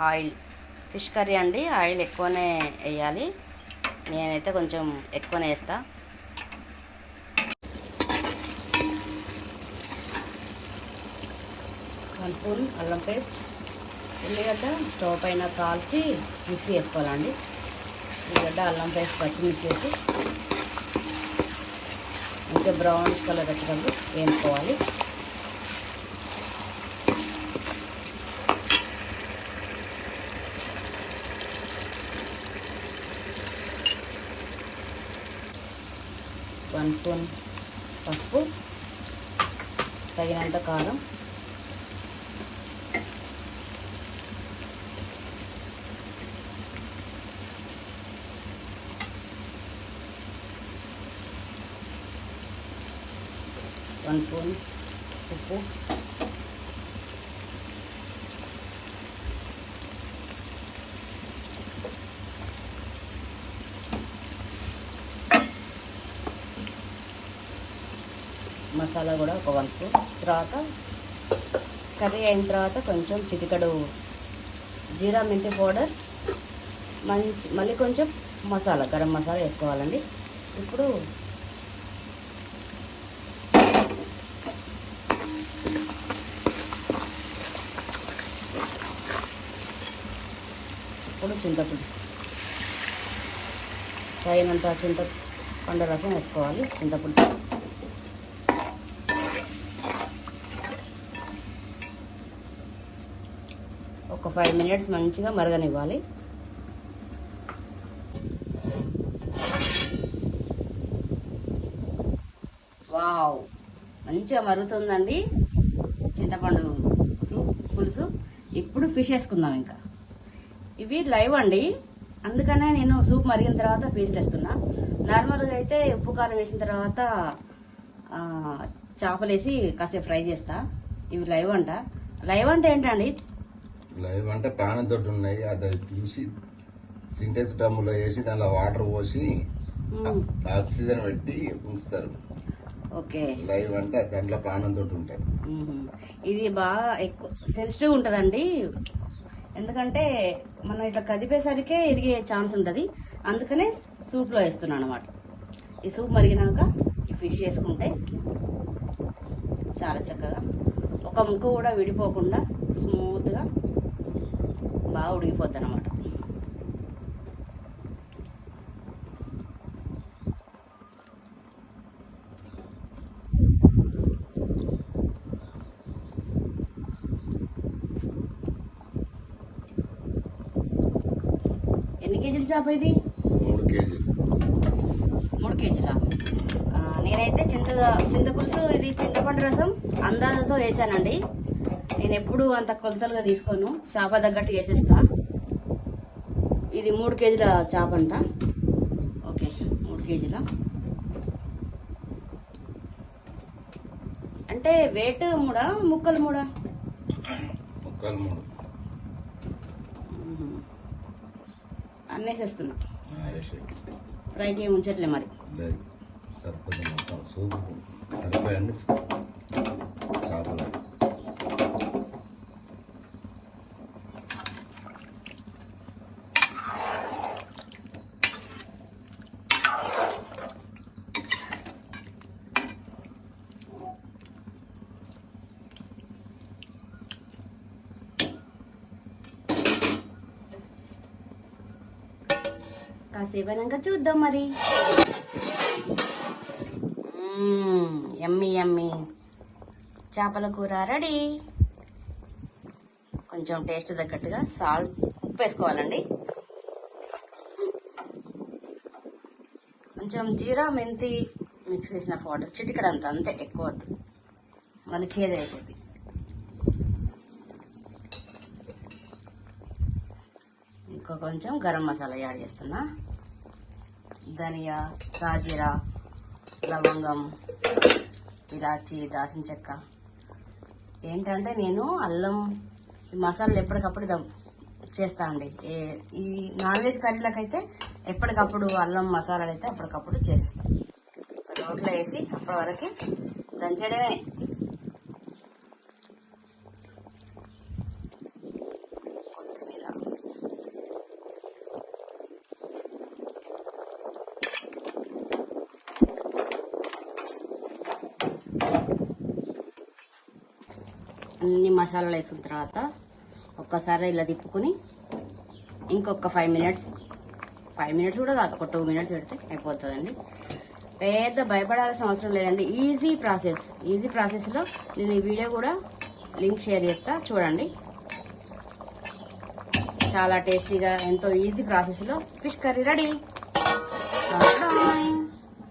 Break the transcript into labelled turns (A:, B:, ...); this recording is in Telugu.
A: ఆయిల్. ఫిష్ కర్రీ అండి, ఆయిల్ ఎక్కువనే వేయాలి. నేనైతే కొంచెం ఎక్కువనే వేస్తా. వన్ స్పూన్ అల్లం పేస్ట్, ఉల్లిగడ్డ స్టవ్ పైన కాల్చి మిక్సీ వేసుకోవాలండి. ఉల్లిగడ్డ, అల్లం పేస్ట్, పచ్చిమిర్చి వేసి మంచిగా బ్రౌనిష్ కలర్ వచ్చేటప్పుడు వేయించుకోవాలి. వన్ స్పూన్ పసుపు, తగినంత కారం, వన్ స్పూన్ ఉప్పు, మసాలా కూడా ఒక 1 స్పూన్. తర్వాత కర్రీ అయిన తర్వాత కొంచెం చిటికెడు జీరా మెంతి పౌడర్, మళ్ళీ కొంచెం మసాలా, గరం మసాలా వేసుకోవాలండి. ఇప్పుడు చింతపులుసు, తగినంత చింతపండు రసం వేసుకోవాలి. చింతపులుసు ఒక 5 మినిట్స్ మంచిగా మరగనివ్వాలి. వావ్, మంచిగా మరుగుతుందండి చింతపండు పులుసు. ఇప్పుడు ఫిష్ వేసుకుందాం. ఇంకా ఇవి లైవ్ అండి, అందుకనే నేను సూప్ మరిగిన తర్వాత పీసులు వేస్తున్నా. నార్మల్గా అయితే ఉప్పు కారం వేసిన తర్వాత చేపలు వేసి కాసేపు ఫ్రై చేస్తా. ఇవి లైవ్ అంట. లైవ్ అంటే ఏంటండి?
B: లైవ్ అంటే ప్రాణంతో ఉన్నాయి. అది తీసి సింటెక్స్ డ్రమ్ములో వేసి దానిలో వాటర్ పోసి ఆక్సిజన్ పెట్టి ఉంచుతారు.
A: ఓకే,
B: లైవ్ అంటే దాంట్లో ప్రాణంతో ఉంటాయి.
A: ఇది బాగా ఎక్కువ సెన్సిటివ్ ఉంటుందండి, ఎందుకంటే మనం ఇట్లా కదిపేసరికే ఇరిగే ఛాన్స్ ఉంటుంది. అందుకనే సూప్లో వేస్తున్నాను అనమాట. ఈ సూప్ మరిగినాక ఈ ఫిష్ వేసుకుంటే చాలా చక్కగా ఒక ముక్క కూడా విడిపోకుండా స్మూత్గా బాగా ఉడికిపోద్ది అనమాట. ఎన్ని కేజీల చేప ఇది?
B: 3 కేజీలు.
A: 3 కేజీలా? నేనైతే చింతపులుసు, ఇది చింతపండు రసం అందాజతో వేసానండి. నేను ఎప్పుడు అంత కొలతలుగా తీసుకోను, చేప తగ్గట్టు వేసేస్తా. ఇది 3 కేజీల చేప అంట. ఓకే, 3 కేజీల అంటే వెయిట్ 3, ముక్కలు 3?
B: ముక్కలు 3
A: అన్నేసేస్తున్నా. ఫ్రైకి ఏమి ఉంచట్లే మరి.
B: సరిపోతుంది మొత్తం సూపు సరిపోయండి చేపలు.
A: కాసేపు అయినాక చూద్దాం మరి. యమ్మీ యమ్మీ చేపల కూర రెడీ. కొంచెం టేస్ట్ తగ్గట్టుగా ఉప్పు వేసుకోవాలండి. కొంచెం జీరా మెంతి మిక్స్ చేసిన పౌడర్ చిటికడంత, అంతే, ఎక్కువ వద్దు, మళ్ళీ చేదైపోద్ది. ఇంకో కొంచెం గరం మసాలా యాడ్ చేస్తున్నా. ధనియా, సాజీరా, లవంగం, ఇలాచి, దాల్చిన చెక్క. ఏంటంటే నేను అల్లం మసాలాలు ఎప్పటికప్పుడు చేస్తా అండి. ఈ నాన్ వెజ్ కర్రీలకైతే ఎప్పటికప్పుడు అల్లం మసాలాలు అయితే అప్పటికప్పుడు చేసేస్తాం. రోట్లో వేసి అప్పటి వరకు దంచడమే. కొత్తిమీర, అన్ని మసాలాలు వేసుకున్న తర్వాత ఒక్కసారి ఇలా తిప్పుకుని ఇంకొక 5 మినిట్స్ కూడా కాదు, ఒక 2 మినిట్స్ పెడితే అయిపోతుందండి. పెద్ద భయపడాల్సిన అవసరం లేదండి. ఈజీ ప్రాసెస్లో నేను ఈ వీడియో కూడా లింక్ షేర్ చేస్తా, చూడండి. చాలా టేస్టీగా ఎంతో ఈజీ ప్రాసెస్లో ఫిష్ కర్రీ రెడీ.